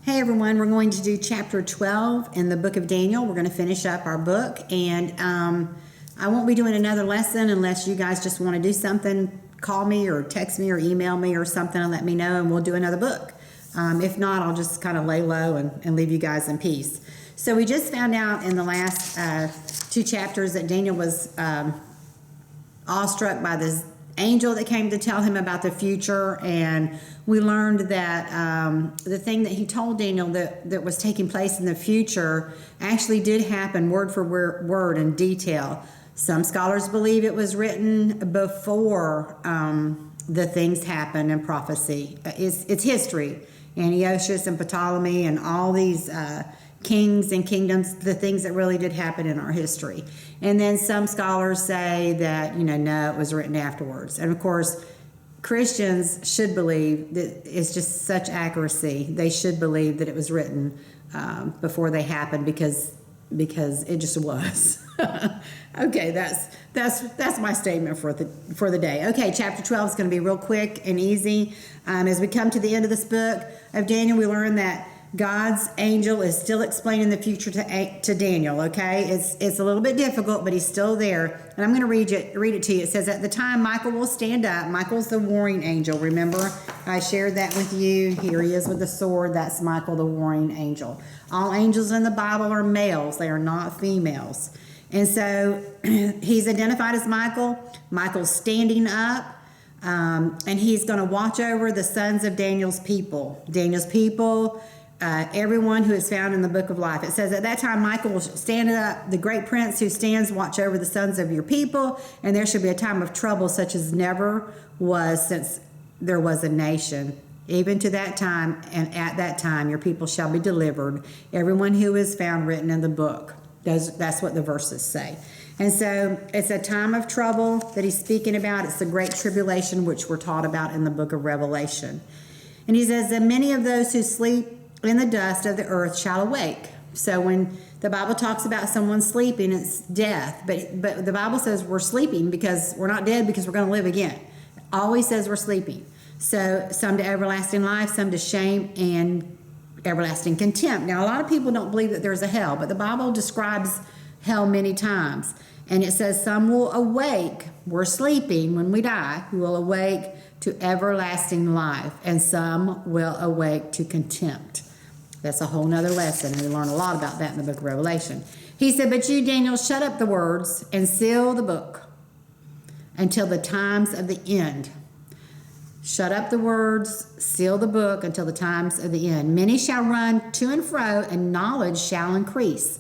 Hey everyone, we're going to do chapter 12 in the book of Daniel. We're going to finish up our book, and I won't be doing another lesson unless you guys just want to do something. Call me or text me or email me or something and let me know, and we'll do another book. If not, I'll just kind of lay low and leave you guys in peace. So we just found out in the last two chapters that Daniel was awestruck by this angel that came to tell him about the future, and we learned that the thing that he told Daniel that was taking place in the future actually did happen word for word in detail. Some scholars believe it was written before the things happened in prophecy. It's history. Antiochus and Ptolemy and all these kings and kingdoms, the things that really did happen in our history. And then some scholars say that, no, it was written afterwards. And of course, Christians should believe that it's just such accuracy. They should believe that it was written before they happened because it just was. Okay, that's my statement for the day. Okay, chapter 12 is going to be real quick and easy. As we come to the end of this book of Daniel, we learn that God's angel is still explaining the future to Daniel, okay? It's a little bit difficult, but he's still there. And I'm going to read it to you. It says, at the time Michael will stand up. Michael's the warring angel. Remember, I shared that with you. Here he is with the sword. That's Michael, the warring angel. All angels in the Bible are males. They are not females. And so he's identified as Michael. Michael's standing up. And he's going to watch over the sons of Daniel's people. Everyone who is found in the book of life. It says, at that time Michael will stand up, the great prince who stands watch over the sons of your people, and there shall be a time of trouble such as never was since there was a nation. Even to that time, and at that time your people shall be delivered, everyone who is found written in the book. That's what the verses say. And so it's a time of trouble that he's speaking about. It's the great tribulation, which we're taught about in the book of Revelation. And he says that many of those who sleep in the dust of the earth shall awake. So when the Bible talks about someone sleeping, it's death. But the Bible says we're sleeping because we're not dead, because we're going to live again. It always says we're sleeping. So some to everlasting life, some to shame and everlasting contempt. Now, a lot of people don't believe that there's a hell, but the Bible describes hell many times. And it says some will awake. We're sleeping when we die. We will awake to everlasting life. And some will awake to contempt. That's a whole nother lesson, and we learn a lot about that in the book of Revelation. He said, but you, Daniel, shut up the words and seal the book until the times of the end. Shut up the words, seal the book until the times of the end. Many shall run to and fro, and knowledge shall increase.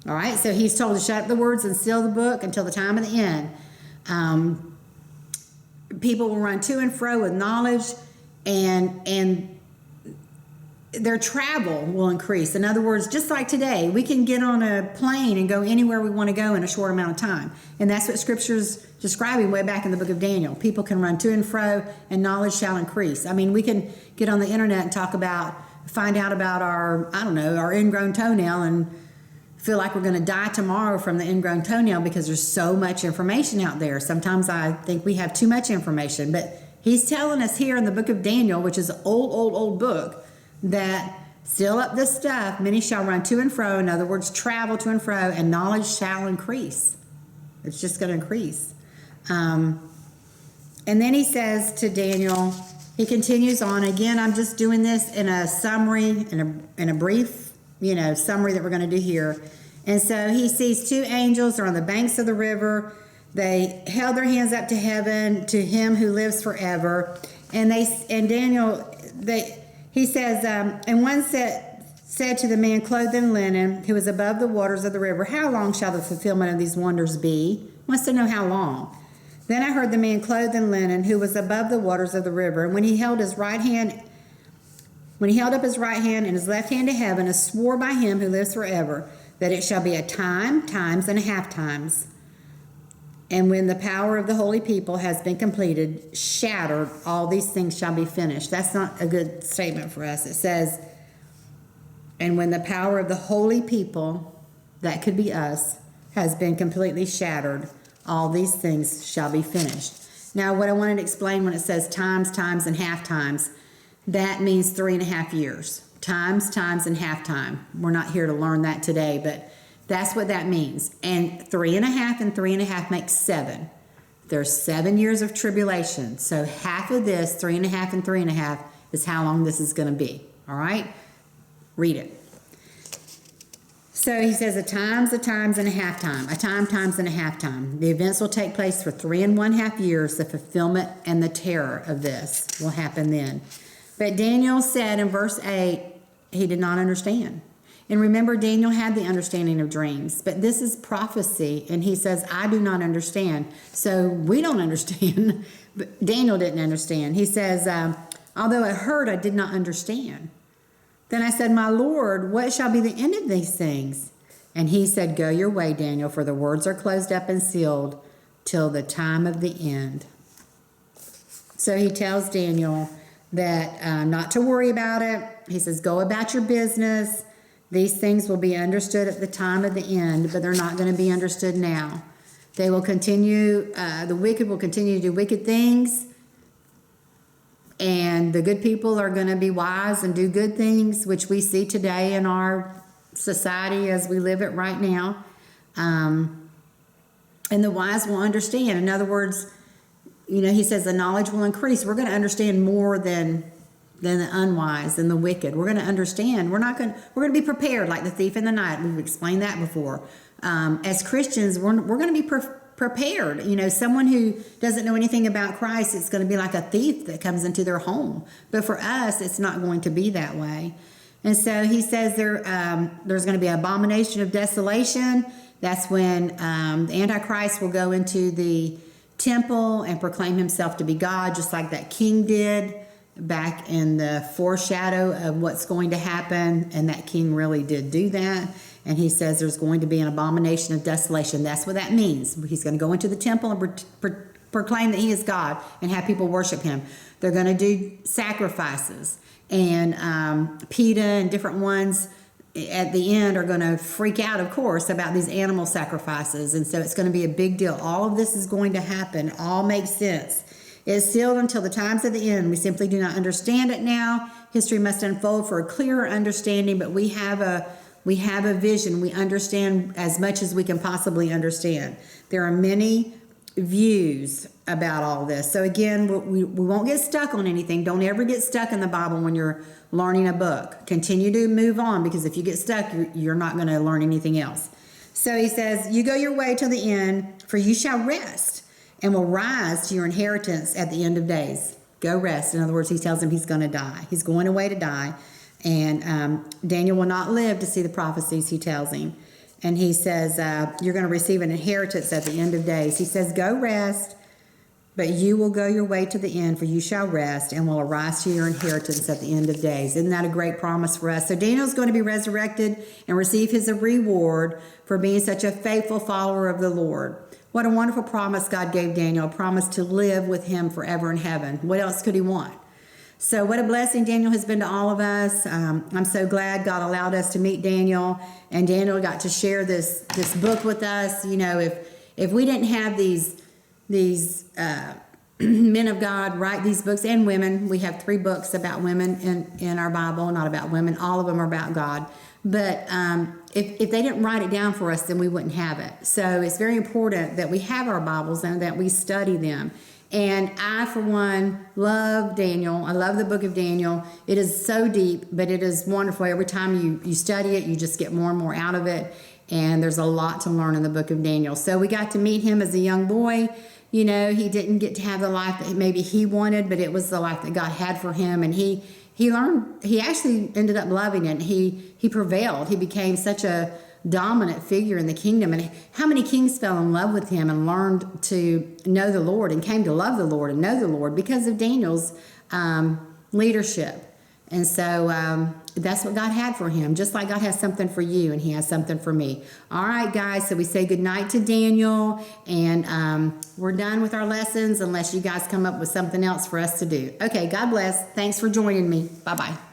All right, so he's told to shut up the words and seal the book until the time of the end. People will run to and fro with knowledge, and their travel will increase. In other words, just like today, we can get on a plane and go anywhere we want to go in a short amount of time. And that's what Scripture's describing way back in the book of Daniel. People can run to and fro, and knowledge shall increase. I mean, we can get on the internet and find out about our ingrown toenail and feel like we're going to die tomorrow from the ingrown toenail because there's so much information out there. Sometimes I think we have too much information. But he's telling us here in the book of Daniel, which is an old book, that seal up this stuff, many shall run to and fro, in other words, travel to and fro, and knowledge shall increase. It's just going to increase. And then he says to Daniel, he continues on. Again, I'm just doing this in a summary, in a brief, summary that we're going to do here. And so he sees two angels. They're on the banks of the river. They held their hands up to heaven, to him who lives forever. He says, and one said to the man clothed in linen, who was above the waters of the river, how long shall the fulfillment of these wonders be? He wants to know how long. Then I heard the man clothed in linen, who was above the waters of the river, and when he held up his right hand and his left hand to heaven, and swore by him who lives forever, that it shall be a time, times, and a half times. And when the power of the holy people has been completed, shattered, all these things shall be finished. That's not a good statement for us. It says, and when the power of the holy people, that could be us, has been completely shattered, all these things shall be finished. Now, what I wanted to explain when it says times, and half times, that means 3.5 years. times, and half time. We're not here to learn that today, but that's what that means. And 3.5 and 3.5 makes 7. There's 7 years of tribulation. So half of this, 3.5 and 3.5, is how long this is going to be. All right? Read it. So he says a times, and a half time. A time, times, and a half time. The events will take place for 3.5 years. The fulfillment and the terror of this will happen then. But Daniel said in verse 8, he did not understand. And remember, Daniel had the understanding of dreams. But this is prophecy. And he says, I do not understand. So we don't understand. But Daniel didn't understand. He says, although I heard, I did not understand. Then I said, my Lord, what shall be the end of these things? And he said, go your way, Daniel, for the words are closed up and sealed till the time of the end. So he tells Daniel that not to worry about it. He says, go about your business. These things will be understood at the time of the end, but they're not going to be understood now. They will continue, the wicked will continue to do wicked things. And the good people are going to be wise and do good things, which we see today in our society as we live it right now. And the wise will understand. In other words, he says the knowledge will increase. We're going to understand more than the unwise and the wicked. We're going to understand. We're going to be prepared like the thief in the night. We've explained that before. As Christians, we're going to be prepared. Someone who doesn't know anything about Christ, it's going to be like a thief that comes into their home. But for us, it's not going to be that way. And so he says there's going to be an abomination of desolation. That's when the Antichrist will go into the temple and proclaim himself to be God, just like that king did back in the foreshadow of what's going to happen. And that king really did do that. And he says there's going to be an abomination of desolation. That's what that means. He's going to go into the temple and proclaim that he is God and have people worship him. They're going to do sacrifices. And PETA and different ones at the end are going to freak out, of course, about these animal sacrifices. And so it's going to be a big deal. All of this is going to happen. All makes sense. It is sealed until the times of the end. We simply do not understand it now. History must unfold for a clearer understanding, but we have a vision. We understand as much as we can possibly understand. There are many views about all this. So again, we won't get stuck on anything. Don't ever get stuck in the Bible when you're learning a book. Continue to move on, because if you get stuck, you're not going to learn anything else. So he says, you go your way till the end, for you shall rest and will rise to your inheritance at the end of days. Go rest. In other words, he tells him he's going to die. He's going away to die. And Daniel will not live to see the prophecies, he tells him. And he says, you're going to receive an inheritance at the end of days. He says, go rest, but you will go your way to the end, for you shall rest and will arise to your inheritance at the end of days. Isn't that a great promise for us? So Daniel's going to be resurrected and receive his reward for being such a faithful follower of the Lord. What a wonderful promise God gave Daniel, a promise to live with him forever in heaven. What else could he want? So what a blessing Daniel has been to all of us. I'm so glad God allowed us to meet Daniel, and Daniel got to share this book with us. If we didn't have these men of God write these books, and women, we have 3 books about women in our Bible, not about women. All of them are about God. But if they didn't write it down for us, then we wouldn't have it. So it's very important that we have our Bibles and that we study them. And I, for one, love Daniel. I love the book of Daniel. It is so deep, but it is wonderful. Every time you study it, you just get more and more out of it. And there's a lot to learn in the book of Daniel. So we got to meet him as a young boy. He didn't get to have the life that maybe he wanted, but it was the life that God had for him. And he learned, he actually ended up loving it. He prevailed. He became such a dominant figure in the kingdom. And how many kings fell in love with him and learned to know the Lord and came to love the Lord and know the Lord because of Daniel's leadership. And so that's what God had for him, just like God has something for you and he has something for me. All right, guys, so we say goodnight to Daniel, and we're done with our lessons unless you guys come up with something else for us to do. Okay, God bless. Thanks for joining me. Bye-bye.